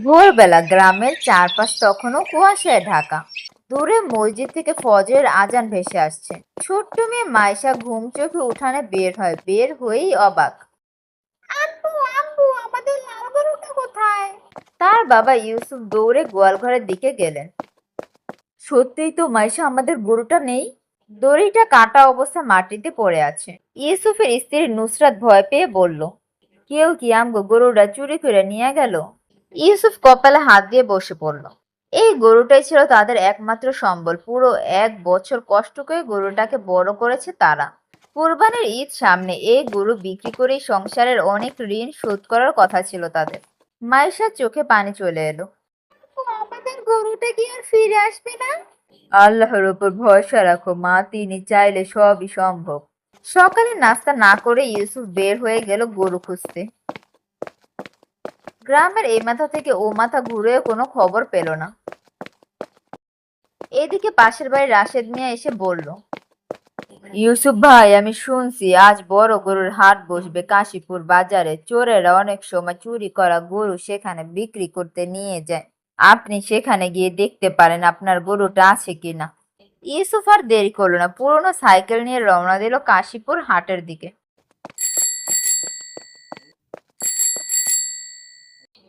ভোরবেলা গ্রামের চারপাশ তখনও কুয়াশায় ঢাকা। দূরে মসজিদ থেকে ফজরের আজান ভেসে আসছে। ছোট্ট মেয়ে মাইশা ঘুম চোখে উঠানে বের হয়, বের হয়েই অবাক। আব্বু, আব্বু, আমাদের লাল গরুটা কোথায়? তার বাবা ইউসুফ দৌড়ে গোয়ালঘরের দিকে গেলেন। সত্যিই তো মাইশা, আমাদের গরুটা নেই। দড়িটা কাটা অবস্থা মাটিতে পড়ে আছে। ইউসুফের স্ত্রী নুসরাত ভয় পেয়ে বলল, কেউ কি আমগো গরুটা চুরি করে নিয়ে গেল? ইউসুফ কপালে হাত দিয়ে বসে পড়ল। এই গরুটাই ছিল তাদের একমাত্র সম্বল। পুরো 1 বছর কষ্ট করে গরুটাকে বড় করেছে তারা। কুরবানির ঈদ সামনে, এই গরু বিক্রি করেই সংসারের অনেক ঋণ শোধ করার কথা ছিল তাদের। মাইশার চোখে পানি চলে এলো। আমাদের গরুটা কি আর ফিরে আসবে না? আল্লাহর উপর ভরসা রাখো মা, তিনি চাইলে সবই সম্ভব। সকালে নাস্তা না করে ইউসুফ বের হয়ে গেল গরু খুঁজতে। গ্রামের এই মাথা থেকে ও মাথা ঘুরেও কোনো খবর পেল না। এদিকে পাশের বাড়ির রাশেদ মিয়া এসে বলল, ইউসুফ ভাই, আমি শুনছি আজ বড় গরুর হাট বসবে কাশীপুর বাজারে। চোরেরা অনেক সময় চুরি করা গরু সেখানে বিক্রি করতে নিয়ে যায়। আপনি সেখানে গিয়ে দেখতে পারেন আপনার গরুটা আছে কিনা। ইউসুফ আর দেরি করলো না, পুরোনো সাইকেল নিয়ে রওনা দিল কাশীপুর হাটের দিকে।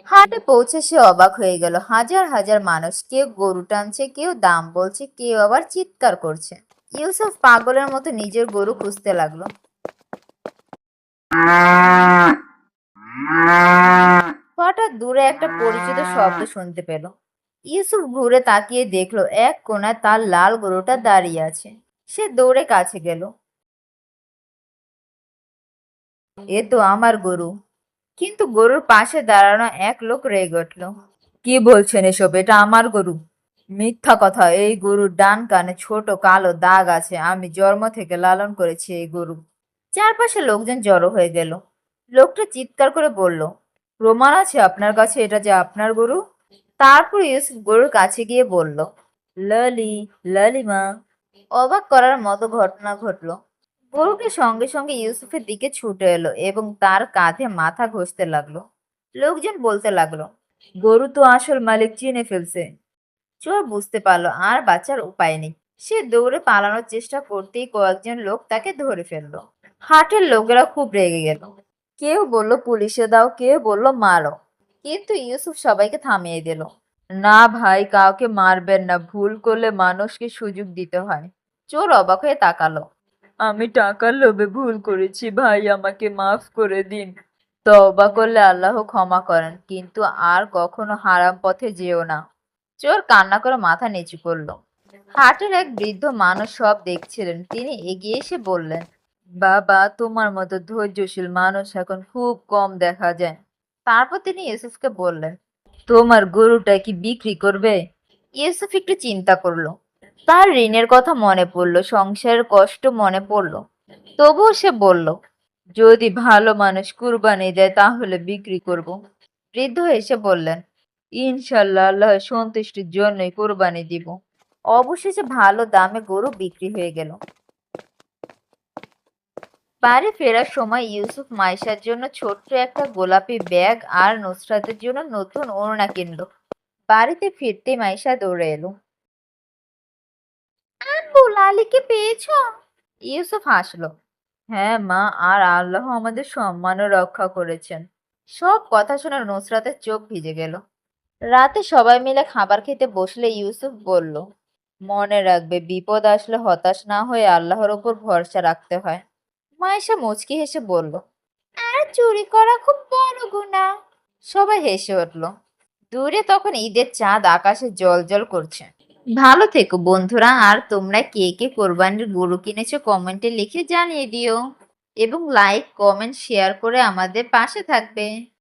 হাটে পৌঁছে সে অবাক হয়ে গেল। হাজার হাজার মানুষ, কেউ গরু টানছে, কেউ দাম বলছে, কেউ আবার চিৎকার করছে। ইউসুফ পাগলের মতো নিজের গরু খুঁজতে লাগলো। হঠাৎ দূরে একটা পরিচিত শব্দ শুনতে পেল। ইউসুফ ঘুরে তাকিয়ে দেখলো এক কোণায় তার লাল গরুটা দাঁড়িয়ে আছে। সে দৌড়ে কাছে গেল। এ তো আমার গরু। কিন্তু গরুর পাশে দাঁড়ানো এক লোক রেগে উঠল। কি বলছেন এসব? এটা আমার গরু। মিথ্যা কথা, এই গরুর ডান কানে ছোট কালো দাগ আছে। আমি জন্ম থেকে লালন করেছি এই গরু। চারপাশে লোকজন জড়ো হয়ে গেল। লোকটা চিৎকার করে বলল, প্রমাণ আছে আপনার কাছে এটা যে আপনার গরু? তারপর ইউসুফ গরুর কাছে গিয়ে বলল, লালি, লালিমা। অবাক করার মতো ঘটনা ঘটলো। গরুটি সঙ্গে সঙ্গে ইউসুফের দিকে ছুটে এলো এবং তার কাঁধে মাথা ঘষতে লাগলো। লোকজন বলতে লাগলো, গরু তো আসল মালিক চিনে ফেলছে। চোর বুঝতে পারলো আর বাঁচার উপায় নেই। সে দৌড়ে পালানোর চেষ্টা করতেই কয়েকজন লোক তাকে ধরে ফেললো। হাটের লোকেরা খুব রেগে গেল। কেউ বলল পুলিশে দাও, কেউ বলল মারো। কিন্তু ইউসুফ সবাইকে থামিয়ে দিল। না ভাই, কাউকে মারবেন না, ভুল করলে মানুষকে সুযোগ দিতে হয়। চোর অবাক হয়ে তাকালো। আমি টাকার লোভে ভুল করেছি ভাই, আমাকে মাফ করে দিন। তওবা করলে আল্লাহ ক্ষমা করেন, কিন্তু আর কখনো হারাম পথে যেও না। চোর কান্না করে মাথা নিচু করলো। হাটের এক বৃদ্ধ মানুষ সব দেখছিলেন। তিনি এগিয়ে এসে বললেন, বাবা, তোমার মতো ধৈর্যশীল মানুষ এখন খুব কম দেখা যায়। তারপর তিনি ইউসুফকে বললেন, তোমার গরুটা কি বিক্রি করবে? ইউসুফ একটু চিন্তা করলো। তার ঋণের কথা মনে পড়লো, সংসারের কষ্ট মনে পড়লো। তবুও সে বলল, যদি ভালো মানুষ কুরবানি দেয় তাহলে বিক্রি করব। বৃদ্ধ এসে বললেন, ইনশাল্লাহ আল্লাহর সন্তুষ্টির জন্যই কুরবানি দিব। অবশেষে ভালো দামে গরু বিক্রি হয়ে গেল। বাড়ি ফেরার সময় ইউসুফ মাইশার জন্য ছোট্ট একটা গোলাপি ব্যাগ আর নুসরাতের জন্য নতুন ওড়না কিনলো। বাড়িতে ফিরতে মাইশা দৌড়ে এলো। আব্বু, লালিকে পেয়েছো? ইউসুফ হাসলো। হ্যাঁ মা, আর আল্লাহ আমাদের সম্মানও রক্ষা করেছেন। সব কথা শুনে নুসরাতের চোখ ভিজে গেল। রাতে সবাই মিলে খাবার খেতে বসলে ইউসুফ বলল, মনে রাখবে, বিপদ আসলে হতাশ না হয়ে আল্লাহর ওপর ভরসা রাখতে হয়। মায়েশা মুচকি হেসে বলল, আর চুরি করা খুব বড় গুনাহ। সবাই হেসে উঠল। দূরে তখন ঈদের চাঁদ আকাশে জ্বলজ্বল করছে। ভালো থেকো বন্ধুরা। আর তোমরা কে কে কোরবানির গরু কিনেছো কমেন্টে লিখে জানিয়ে দিও এবং লাইক কমেন্ট শেয়ার করে আমাদের পাশে থাকবে।